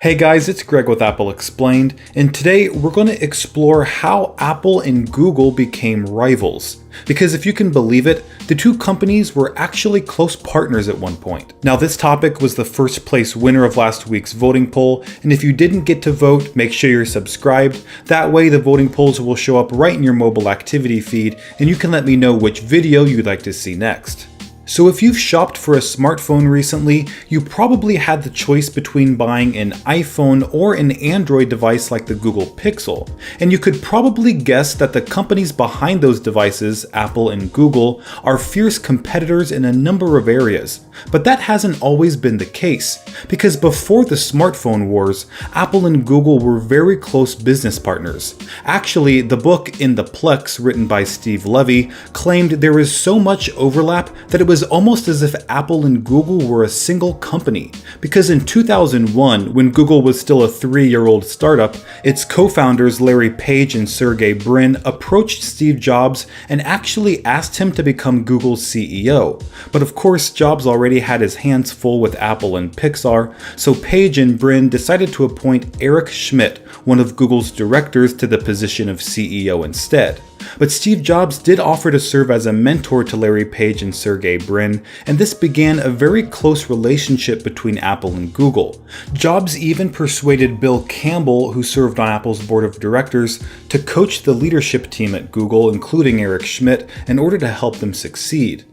Hey guys, it's Greg with Apple Explained, and today we're going to explore how Apple and Google became rivals. Because if you can believe it, the two companies were actually close partners at one point. Now this topic was the first place winner of last week's voting poll, and if you didn't get to vote, make sure you're subscribed. That way the voting polls will show up right in your mobile activity feed, and you can let me know which video you'd like to see next. So if you've shopped for a smartphone recently, you probably had the choice between buying an iPhone or an Android device like the Google Pixel. And you could probably guess that the companies behind those devices, Apple and Google, are fierce competitors in a number of areas. But that hasn't always been the case, because before the smartphone wars, Apple and Google were very close business partners. Actually, the book In the Plex, written by Steve Levy, claimed there is so much overlap that it was almost as if Apple and Google were a single company. Because in 2001, when Google was still a 3-year-old startup, its co-founders Larry Page and Sergey Brin approached Steve Jobs and actually asked him to become Google's CEO. But of course, Jobs already had his hands full with Apple and Pixar, so Page and Brin decided to appoint Eric Schmidt, one of Google's directors, to the position of CEO instead. But Steve Jobs did offer to serve as a mentor to Larry Page and Sergey Brin, and this began a very close relationship between Apple and Google. Jobs even persuaded Bill Campbell, who served on Apple's board of directors, to coach the leadership team at Google, including Eric Schmidt, in order to help them succeed.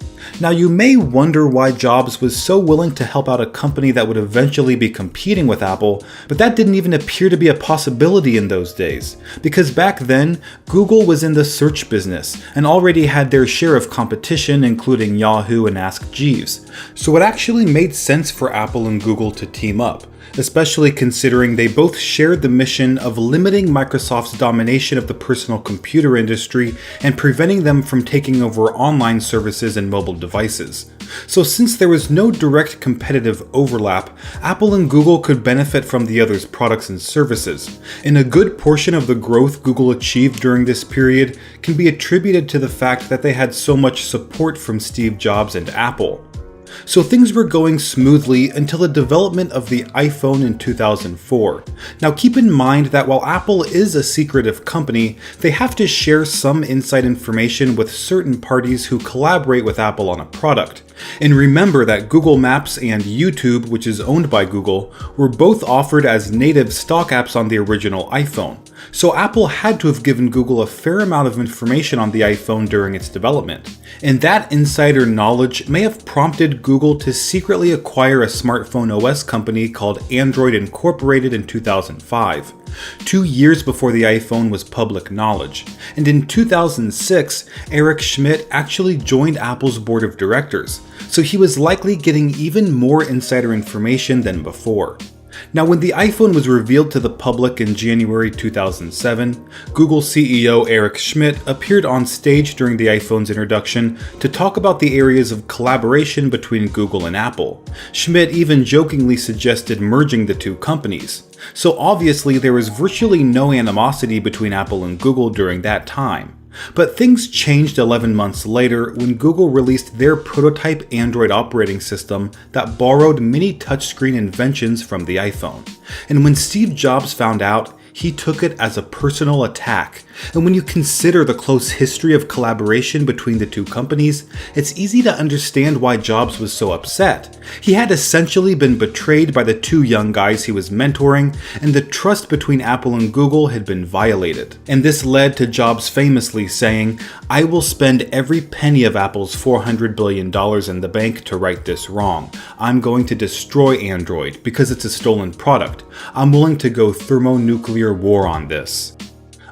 Now you may wonder why Jobs was so willing to help out a company that would eventually be competing with Apple, but that didn't even appear to be a possibility in those days. Because back then, Google was in the search business and already had their share of competition, including Yahoo and Ask Jeeves. So it actually made sense for Apple and Google to team up, especially considering they both shared the mission of limiting Microsoft's domination of the personal computer industry and preventing them from taking over online services and mobile devices. So since there was no direct competitive overlap, Apple and Google could benefit from the other's products and services. And a good portion of the growth Google achieved during this period can be attributed to the fact that they had so much support from Steve Jobs and Apple. So things were going smoothly until the development of the iPhone in 2004. Now keep in mind that while Apple is a secretive company, they have to share some inside information with certain parties who collaborate with Apple on a product. And remember that Google Maps and YouTube, which is owned by Google, were both offered as native stock apps on the original iPhone. So Apple had to have given Google a fair amount of information on the iPhone during its development. And that insider knowledge may have prompted Google to secretly acquire a smartphone OS company called Android Incorporated in 2005. 2 years before the iPhone was public knowledge. And in 2006, Eric Schmidt actually joined Apple's board of directors, so he was likely getting even more insider information than before. Now, when the iPhone was revealed to the public in January 2007, Google CEO Eric Schmidt appeared on stage during the iPhone's introduction to talk about the areas of collaboration between Google and Apple. Schmidt even jokingly suggested merging the two companies. So obviously there was virtually no animosity between Apple and Google during that time. But things changed 11 months later when Google released their prototype Android operating system that borrowed many touchscreen inventions from the iPhone. And when Steve Jobs found out, he took it as a personal attack. And when you consider the close history of collaboration between the two companies, it's easy to understand why Jobs was so upset. He had essentially been betrayed by the two young guys he was mentoring, and the trust between Apple and Google had been violated. And this led to Jobs famously saying, "I will spend every penny of Apple's $400 billion in the bank to right this wrong. I'm going to destroy Android because it's a stolen product. I'm willing to go thermonuclear war on this."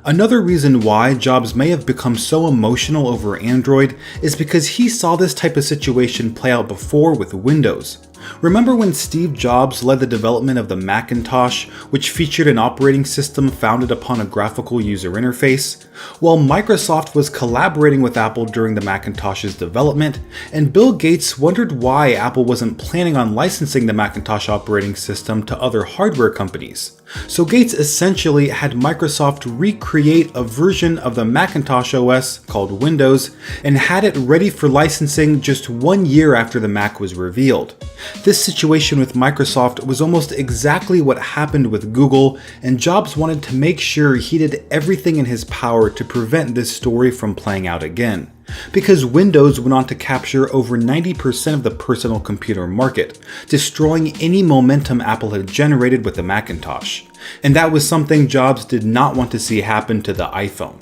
Another reason why Jobs may have become so emotional over Android is because he saw this type of situation play out before with Windows. Remember when Steve Jobs led the development of the Macintosh, which featured an operating system founded upon a graphical user interface? Well, Microsoft was collaborating with Apple during the Macintosh's development, and Bill Gates wondered why Apple wasn't planning on licensing the Macintosh operating system to other hardware companies. So Gates essentially had Microsoft recreate a version of the Macintosh OS called Windows and had it ready for licensing just 1 year after the Mac was revealed. This situation with Microsoft was almost exactly what happened with Google, and Jobs wanted to make sure he did everything in his power to prevent this story from playing out again. Because Windows went on to capture over 90% of the personal computer market, destroying any momentum Apple had generated with the Macintosh. And that was something Jobs did not want to see happen to the iPhone.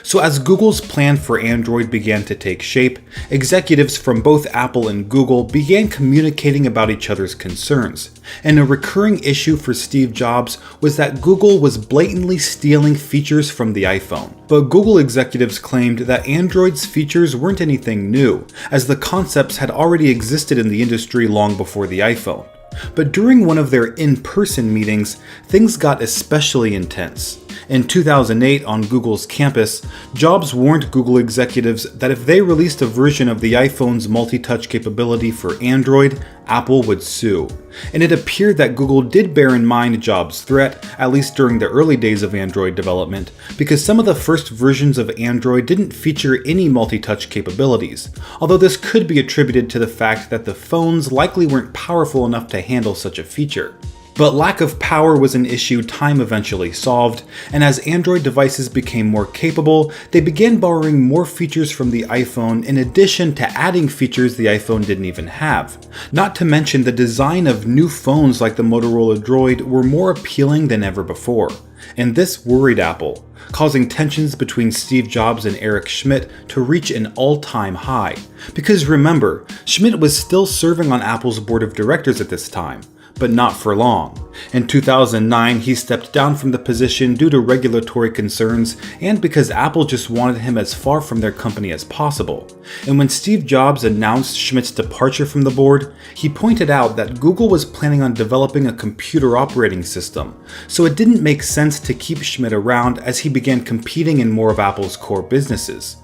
So as Google's plan for Android began to take shape, executives from both Apple and Google began communicating about each other's concerns. And a recurring issue for Steve Jobs was that Google was blatantly stealing features from the iPhone. But Google executives claimed that Android's features weren't anything new, as the concepts had already existed in the industry long before the iPhone. But during one of their in-person meetings, things got especially intense. In 2008 on Google's campus, Jobs warned Google executives that if they released a version of the iPhone's multi-touch capability for Android, Apple would sue. And it appeared that Google did bear in mind Jobs' threat, at least during the early days of Android development, because some of the first versions of Android didn't feature any multi-touch capabilities, although this could be attributed to the fact that the phones likely weren't powerful enough to handle such a feature. But lack of power was an issue time eventually solved, and as Android devices became more capable, they began borrowing more features from the iPhone in addition to adding features the iPhone didn't even have. Not to mention the design of new phones like the Motorola Droid were more appealing than ever before. And this worried Apple, causing tensions between Steve Jobs and Eric Schmidt to reach an all-time high. Because remember, Schmidt was still serving on Apple's board of directors at this time. But not for long. In 2009, he stepped down from the position due to regulatory concerns and because Apple just wanted him as far from their company as possible. And when Steve Jobs announced Schmidt's departure from the board, he pointed out that Google was planning on developing a computer operating system, so it didn't make sense to keep Schmidt around as he began competing in more of Apple's core businesses.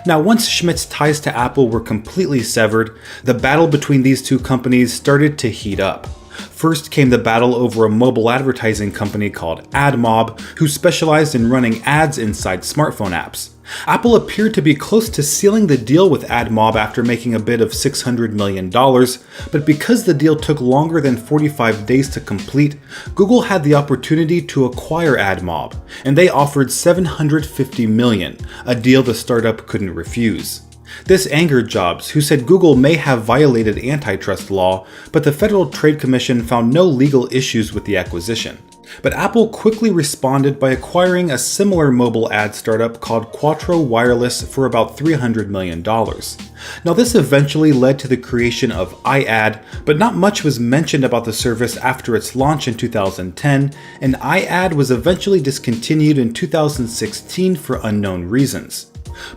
Now, once Schmidt's ties to Apple were completely severed, the battle between these two companies started to heat up. First came the battle over a mobile advertising company called AdMob, who specialized in running ads inside smartphone apps. Apple appeared to be close to sealing the deal with AdMob after making a bid of $600 million, but because the deal took longer than 45 days to complete, Google had the opportunity to acquire AdMob, and they offered $750 million, a deal the startup couldn't refuse. This angered Jobs, who said Google may have violated antitrust law, but the Federal Trade Commission found no legal issues with the acquisition. But Apple quickly responded by acquiring a similar mobile ad startup called Quattro Wireless for about $300 million. Now this eventually led to the creation of iAd, but not much was mentioned about the service after its launch in 2010, and iAd was eventually discontinued in 2016 for unknown reasons.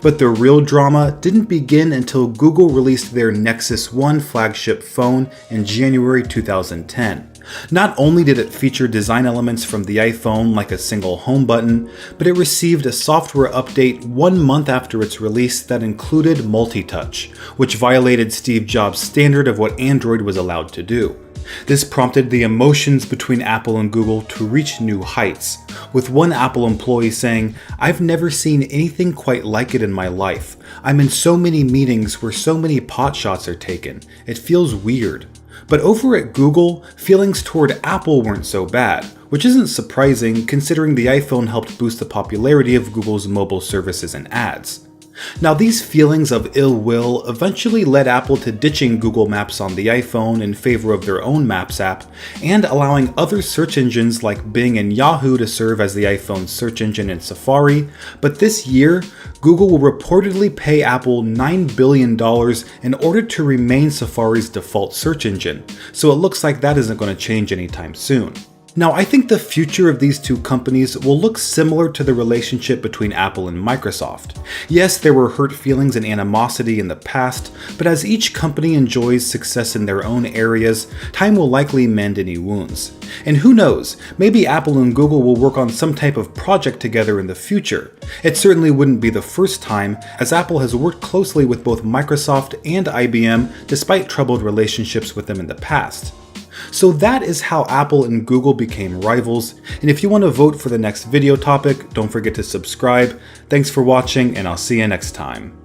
But the real drama didn't begin until Google released their Nexus 1 flagship phone in January 2010. Not only did it feature design elements from the iPhone like a single home button, but it received a software update 1 month after its release that included multi-touch, which violated Steve Jobs' standard of what Android was allowed to do. This prompted the emotions between Apple and Google to reach new heights, with one Apple employee saying, "I've never seen anything quite like it in my life. I'm in so many meetings where so many pot shots are taken. It feels weird." But over at Google, feelings toward Apple weren't so bad, which isn't surprising considering the iPhone helped boost the popularity of Google's mobile services and ads. Now, these feelings of ill will eventually led Apple to ditching Google Maps on the iPhone in favor of their own Maps app, and allowing other search engines like Bing and Yahoo to serve as the iPhone's search engine in Safari. But this year, Google will reportedly pay Apple $9 billion in order to remain Safari's default search engine, so it looks like that isn't going to change anytime soon. Now, I think the future of these two companies will look similar to the relationship between Apple and Microsoft. Yes, there were hurt feelings and animosity in the past, but as each company enjoys success in their own areas, time will likely mend any wounds. And who knows, maybe Apple and Google will work on some type of project together in the future. It certainly wouldn't be the first time, as Apple has worked closely with both Microsoft and IBM despite troubled relationships with them in the past. So that is how Apple and Google became rivals, and if you want to vote for the next video topic, don't forget to subscribe. Thanks for watching, and I'll see you next time.